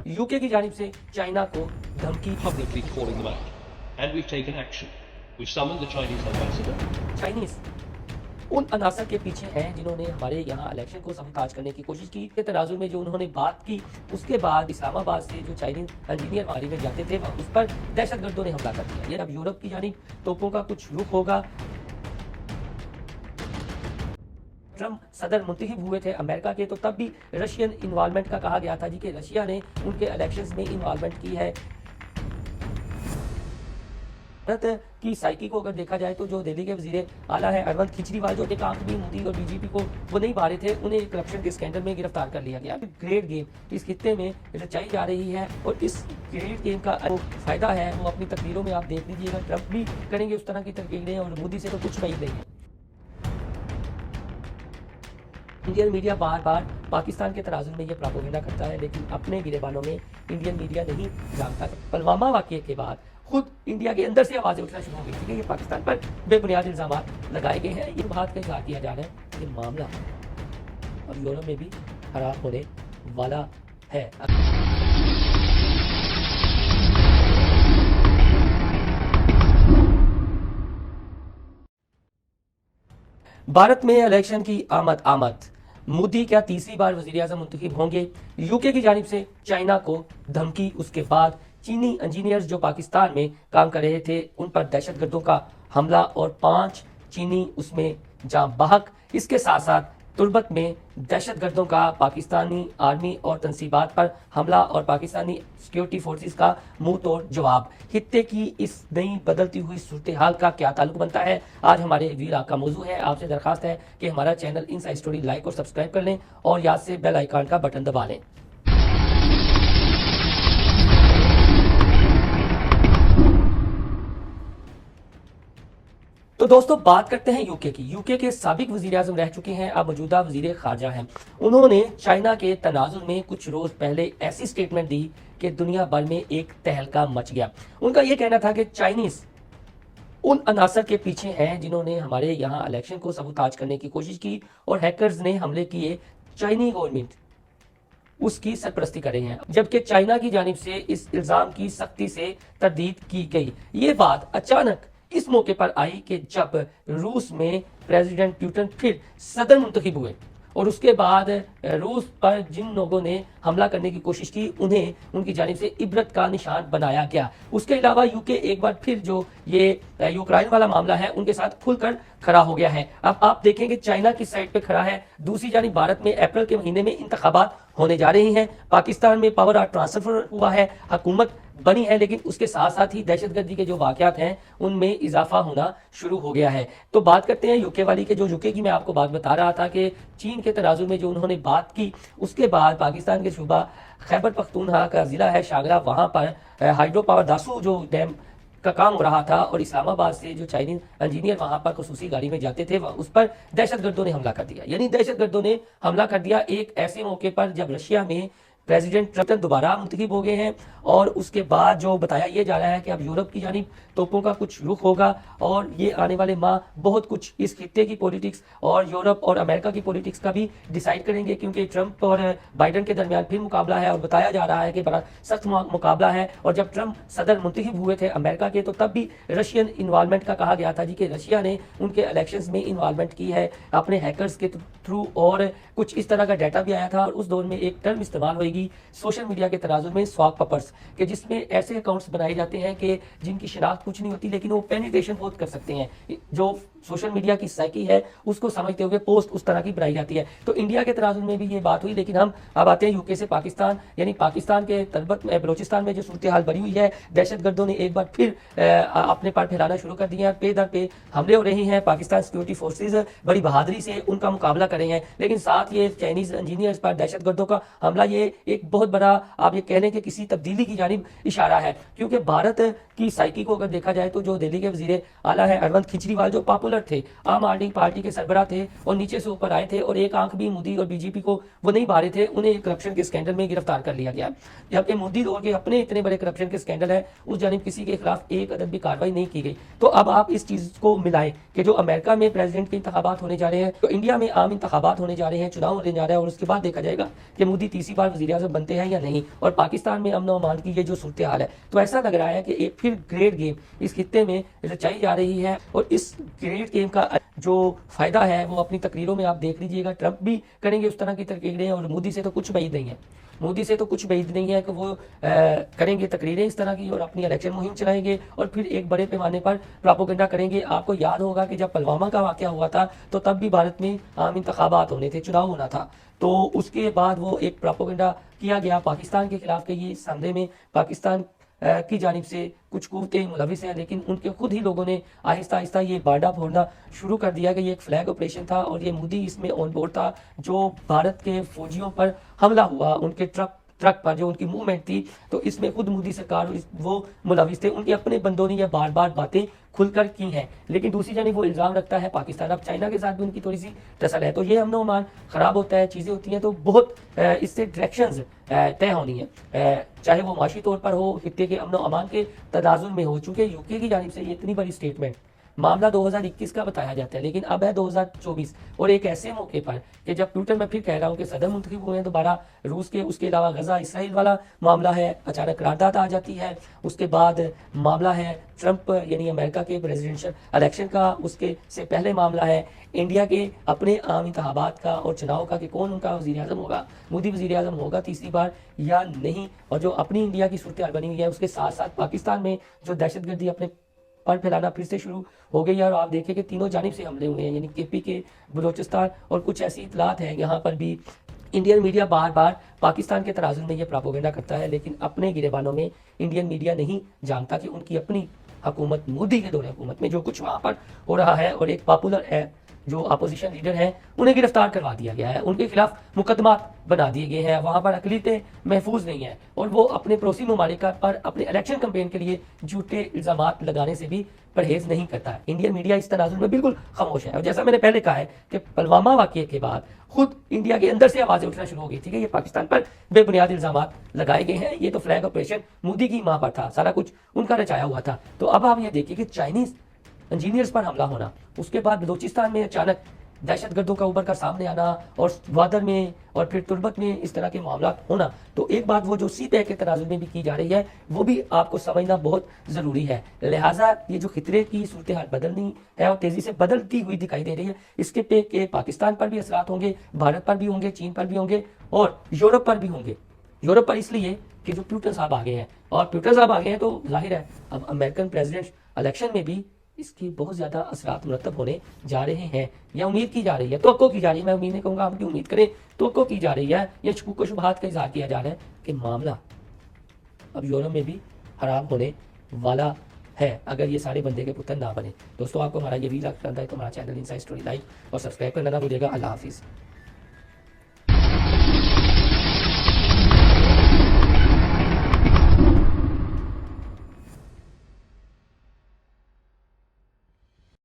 UK की जानिब से चाइना को धमकी। publicly calling them out. And we've taken action. We've summoned the Chinese ambassador. Chinese उन अनासर के पीछे हैं जिन्होंने हमारे यहाँ इलेक्शन को सबूताज करने की कोशिश की। के तनाजुर में जो उन्होंने बात की, उसके बाद इस्लामाबाद से जो चाइनीज इंजीनियर मारी में जाते थे उस पर दहशतगर्दों ने हमला कर दिया। ये अब यूरोप की जानिब तोपों का कुछ रुख होगा। ट्रम्प सदर मुंतखब हुए थे अमेरिका के, तो तब भी रशियन इन्वॉल्वमेंट का कहा गया था जी कि रशिया ने उनके इलेक्शंस में इन्वॉल्वमेंट की है। भारत की साइकी को अगर देखा जाए तो जो दिल्ली के वजीर आला है अरविंद केजरीवाल, जो एक आदमी मोदी और बीजेपी को वो नहीं पा रहे थे, उन्हें करप्शन के स्कैंडल में गिरफ्तार कर लिया गया। ग्रेट गेम इस खित्ते में रचाई जा रही है और इस ग्रेट गेम का फायदा है वो अपनी तकरीरों में आप देख लीजिएगा। ट्रम्प भी करेंगे उस तरह की तकरीरें और मोदी से तो कुछ नहीं देंगे। इंडियन मीडिया बार बार पाकिस्तान के तराजुल में ये प्रोपेगेंडा करता है, लेकिन अपने गिरेबानों में इंडियन मीडिया नहीं जानता। पुलवामा वाक़ये के बाद खुद इंडिया के अंदर से आवाज़ें उठना शुरू हो गई थी कि ये पाकिस्तान पर बेबुनियाद इल्ज़ाम लगाए गए हैं। ये बात का इजहार किया जा रहा है कि मामला अब यूरोप में भी खराब होने वाला है। भारत में इलेक्शन की आमद मोदी क्या तीसरी बार वज़ीर-ए-आज़म मुंतखब होंगे? यूके की जानिब से चाइना को धमकी। उसके बाद चीनी इंजीनियर्स जो पाकिस्तान में काम कर रहे थे उन पर दहशतगर्दों का हमला और 5 चीनी उसमें जाँ बहक। इसके साथ साथ तुर्बत में दहशतगर्दों का पाकिस्तानी आर्मी और तंसीबात पर हमला और पाकिस्तानी सिक्योरिटी फोर्सेस का मुंह तोड़ जवाब। खित्ते की इस नई बदलती हुई सूरत हाल का क्या ताल्लुक बनता है, आज हमारे वीडियो का मौजू है। आपसे दरखास्त है कि हमारा चैनल इनसाइड स्टोरी लाइक और सब्सक्राइब कर लें और याद से बेल आइकन का बटन दबा लें। तो दोस्तों बात करते हैं यूके की। यूके के साबिक वज़ीर-ए-आज़म रह चुके हैं, अब मौजूदा वज़ीर ख़ारजा हैं। उन्होंने चाइना के तनाजुर में कुछ रोज़ पहले ऐसी स्टेटमेंट दी कि दुनिया भर में एक तहलका मच गया। उनका ये कहना था कि चाइनीज़ उन अनासर के पीछे हैं जिन्होंने हमारे यहाँ इलेक्शन को सबूताज करने की कोशिश की और हैकर्स ने हमले किए। चाइनी गवर्नमेंट उसकी सरपरस्ती कर रही है, जबकि चाइना की जानिब से इस इल्ज़ाम की सख्ती से तरदीद की गई। ये बात अचानक इस मौके पर आई कि जब रूस में प्रेसिडेंट पुतिन फिर सदर मुंतखब हुए और उसके बाद रूस पर जिन लोगों ने हमला करने की कोशिश की उन्हें उनकी जानिब से इबरत का निशान बनाया गया। उसके अलावा यूके एक बार फिर जो ये यूक्रेन वाला मामला है उनके साथ खुलकर खड़ा हो गया है। अब आप देखेंगे चाइना की साइड पे खड़ा है। दूसरी जानिब भारत में अप्रैल के महीने में इंतखाबात होने जा रही हैं। पाकिस्तान में पावर ट्रांसफर हुआ है, हुकूमत बनी है, लेकिन उसके साथ साथ ही दहशतगर्दी के जो वाकयात हैं उनमें इजाफा होना शुरू हो गया है। तो बात करते हैं यूके वाली के। जो यूके की मैं आपको बात बता रहा था कि चीन के तराजू में जो उन्होंने बात की, उसके बाद पाकिस्तान के सूबा खैबर पख्तूनख्वा का जिला है शागरा, वहाँ पर हाइड्रो पावर दासू जो डैम का काम हो रहा था और इस्लामाबाद से जो चाइनीज इंजीनियर वहां पर खसूसी गाड़ी में जाते थे उस पर दहशतगर्दों ने हमला कर दिया। यानी दहशतगर्दों ने हमला कर दिया एक ऐसे मौके पर जब रशिया में प्रेसिडेंट ट्रम्प दोबारा मुंतखब हो गए हैं और उसके बाद जो बताया ये जा रहा है कि अब यूरोप की जानिब तोपों का कुछ रुख होगा और ये आने वाले माह बहुत कुछ इस खित्ते की पॉलिटिक्स और यूरोप और अमेरिका की पॉलिटिक्स का भी डिसाइड करेंगे, क्योंकि ट्रम्प और बाइडन के दरमियान फिर मुकाबला है और बताया जा रहा है कि बड़ा सख्त मुकाबला है। और जब ट्रम्प सदर मुंतखब हुए थे अमेरिका के, तो तब भी रशियन इन्वॉल्वमेंट का कहा गया था जी कि रशिया ने उनके इलेक्शंस में इन्वॉल्वमेंट की है अपने हैकर्स के थ्रू, और कुछ इस तरह का डाटा भी आया था। और उस दौर में एक टर्म इस्तेमाल होगी सोशल मीडिया के तराजू में, स्वैग पपर्स, के जिसमें ऐसे अकाउंट्स बनाए जाते हैं कि जिनकी शिनाख्त कुछ नहीं होती लेकिन वो पेनिट्रेशन बहुत कर सकते हैं। जो सोशल मीडिया की साइकी है उसको समझते हुए पोस्ट उस तरह की बनाई जाती है। तो इंडिया के तराजू में भी ये बात हुई। लेकिन हम अब आते हैं यूके से पाकिस्तान, यानी पाकिस्तान के तलबत में बलोचिस्तान में जो सूरत हाल बनी हुई है, दहशतगर्दों ने एक बार फिर अपने पर फैलाना शुरू कर दिया। पे दर पे हमले हो रहे हैं। पाकिस्तान सिक्योरिटी फोर्सेज बड़ी बहादुरी से उनका मुकाबला कर रहे हैं, लेकिन साथ ये चाइनीज इंजीनियर्स पर दहशतगर्दों का हमला ये एक बहुत बड़ा आप ये कह लें कि किसी तब्दीली की जानिब इशारा है, क्योंकि भारत की साइकी को अगर देखा जाए तो जो दिल्ली के वजीर आला है अरविंद केजरीवाल, जो पॉपुलर थे, आम आदमी पार्टी के सरबराह थे और नीचे से ऊपर आए थे और एक आंख भी मोदी और बीजेपी को वो नहीं बारे थे, उन्हें करप्शन के स्कैंडल में गिरफ्तार कर लिया गया। जबकि मोदी दौर के अपने इतने बड़े करप्शन के स्कैंडल है, उस जानिब किसी के खिलाफ एक अदद भी कार्रवाई नहीं की गई। तो अब आप इस चीज को मिलाएं कि जो अमेरिका में प्रेसिडेंट के इंतखाबात होने जा रहे हैं, तो इंडिया में आम इंतखाबात होने जा रहे हैं, चुनाव होने जा रहा है, और उसके बाद देखा जाएगा कि मोदी तीसरी बार वज़ीर आज़म बनते हैं या नहीं। और पाकिस्तान में अमन और अमान की ये जो सूरत हाल है, तो ऐसा लग रहा है कि एक फिर ग्रेट गेम इस खित्ते में रचाई जा रही है। और इस ग्रेट गेम का जो फायदा है वो अपनी तकरीरों में आप देख लीजिएगा, ट्रंप भी करेंगे उस तरह की तकरीरें, और मोदी से तो कुछ उम्मीद नहीं है। मोदी से तो कुछ उम्मीद नहीं है कि वो करेंगे तकरीरें इस तरह की और अपनी इलेक्शन मुहिम चलाएंगे और फिर एक बड़े पैमाने पर प्रोपेगेंडा करेंगे। आपको याद होगा कि जब पुलवामा का वाकया हुआ था तो तब भी भारत में आम इंतखाबात होने थे, चुनाव होना था, तो उसके बाद वो एक प्रोपेगेंडा किया गया पाकिस्तान के खिलाफ कि ये इस हमले में पाकिस्तान की जानिब से कुछ कुव्वतें मुलविस हैं, लेकिन उनके खुद ही लोगों ने आहिस्ता आहिस्ता ये बांटा फोड़ना शुरू कर दिया कि ये एक फ्लैग ऑपरेशन था और ये मोदी इसमें ऑन बोर्ड था। जो भारत के फौजियों पर हमला हुआ, उनके ट्रक पर जो उनकी मूवमेंट थी, तो इसमें खुद मोदी सरकार वो मुलविस थे। उनके अपने बंदों ने ये बार बार बातें खुलकर की हैं, लेकिन दूसरी जानिब वो इल्ज़ाम रखता है पाकिस्तान। अब चाइना के साथ भी उनकी थोड़ी सी टसल है, तो ये अमन ओमान ख़राब होता है, चीज़ें होती हैं, तो बहुत इससे डायरेक्शंस तय होनी है, चाहे वो माशी तौर पर हो, खित्ते के अमन अमान के तनाजुल में हो। चूँकि यूके की जानिब से ये इतनी बड़ी स्टेटमेंट, मामला 2021 का बताया जाता है, लेकिन अब है 2024, और एक ऐसे मौके पर कि जब ट्विटर में फिर कह रहा हूँ कि सदर मुंतखब हुए हैं दोबारा रूस के, उसके अलावा गजा इसराइल वाला मामला है, अचानक करारदाद आ जाती है, उसके बाद मामला है ट्रंप यानी अमेरिका के प्रेसिडेंशियल इलेक्शन का, उसके से पहले मामला है इंडिया के अपने आम इंतखाबात का और चुनाव का कि कौन उनका वज़ीर आज़म होगा, मोदी वज़ीर आज़म होगा तीसरी बार या नहीं। और जो अपनी इंडिया की सूरत हाल बनी हुई है, उसके साथ साथ पाकिस्तान में जो दहशतगर्दी अपने पर फैलाना फिर से शुरू हो गई है। और आप देखें कि तीनों जानिब से हमले हुए हैं, यानी केपी के, बलोचिस्तान, और कुछ ऐसी इतलात हैं यहाँ पर भी। इंडियन मीडिया बार बार पाकिस्तान के तराजुल में ये प्रोपेगेंडा करता है, लेकिन अपने गिरेबानों में इंडियन मीडिया नहीं जानता कि उनकी अपनी हुकूमत, मोदी के दौरे हुकूमत में जो कुछ वहाँ पर हो रहा है, और एक पॉपुलर है जो अपोजिशन लीडर हैं उन्हें गिरफ्तार करवा दिया गया है, उनके खिलाफ मुकदमा बना दिए गए हैं, वहाँ पर अकलीतें महफूज नहीं है, और वो अपने पड़ोसी ममालिक पर अपने इलेक्शन कैंपेन के लिए झूठे इल्ज़ाम लगाने से भी परहेज नहीं करता है। इंडियन मीडिया इस तनाजुर में बिल्कुल खामोश है, और जैसा मैंने पहले कहा है कि पुलवामा वाक़ये के बाद खुद इंडिया के अंदर से आवाज़ें उठना शुरू हो गई थी कि ये पाकिस्तान पर बेबुनियाद इल्ज़ाम लगाए गए हैं, ये तो फ्लैग ऑपरेशन मोदी की माँ पर था, सारा कुछ उनका रचाया हुआ था। तो अब आप ये देखिए कि चाइनीज़ इंजीनियर्स पर हमला होना, उसके बाद बलूचिस्तान में अचानक दहशतगर्दों का उभर कर सामने आना, और ग्वादर में और फिर तुर्बत में इस तरह के मामला होना, तो एक बात वो जो सी पैक के तनाजुर में भी की जा रही है वो भी आपको समझना बहुत ज़रूरी है। लिहाजा ये जो खतरे की सूरत हाल बदलनी है और तेज़ी से बदलती हुई दिखाई दे रही है, इसके पे के पाकिस्तान पर भी असरात होंगे, भारत पर भी होंगे, चीन पर भी होंगे, और यूरोप पर भी होंगे। यूरोप पर इसलिए कि जो प्यूटन साहब आ गए हैं, और प्यूटन साहब आ गए हैं तो जाहिर है अब अमेरिकन प्रेसिडेंट इलेक्शन में भी इसकी बहुत ज़्यादा असरात मुरतब होने जा रहे हैं, या उम्मीद की जा रही है, तो की जा रही है, मैं उम्मीद नहीं कहूँगा, आप की उम्मीद करें, तो की जा रही है, या शुक व शुबहात का इजहार किया जा रहा है कि मामला अब यूरोप में भी खराब होने वाला है अगर ये सारे बंदे के पुत्र ना बने। दोस्तों, आपको हमारा ये वीडियो पसंद आए तो हमारा चैनल इनसाइड स्टोरी लाइक और सब्सक्राइब करना ना भूलिएगा। अल्लाह हाफिज़।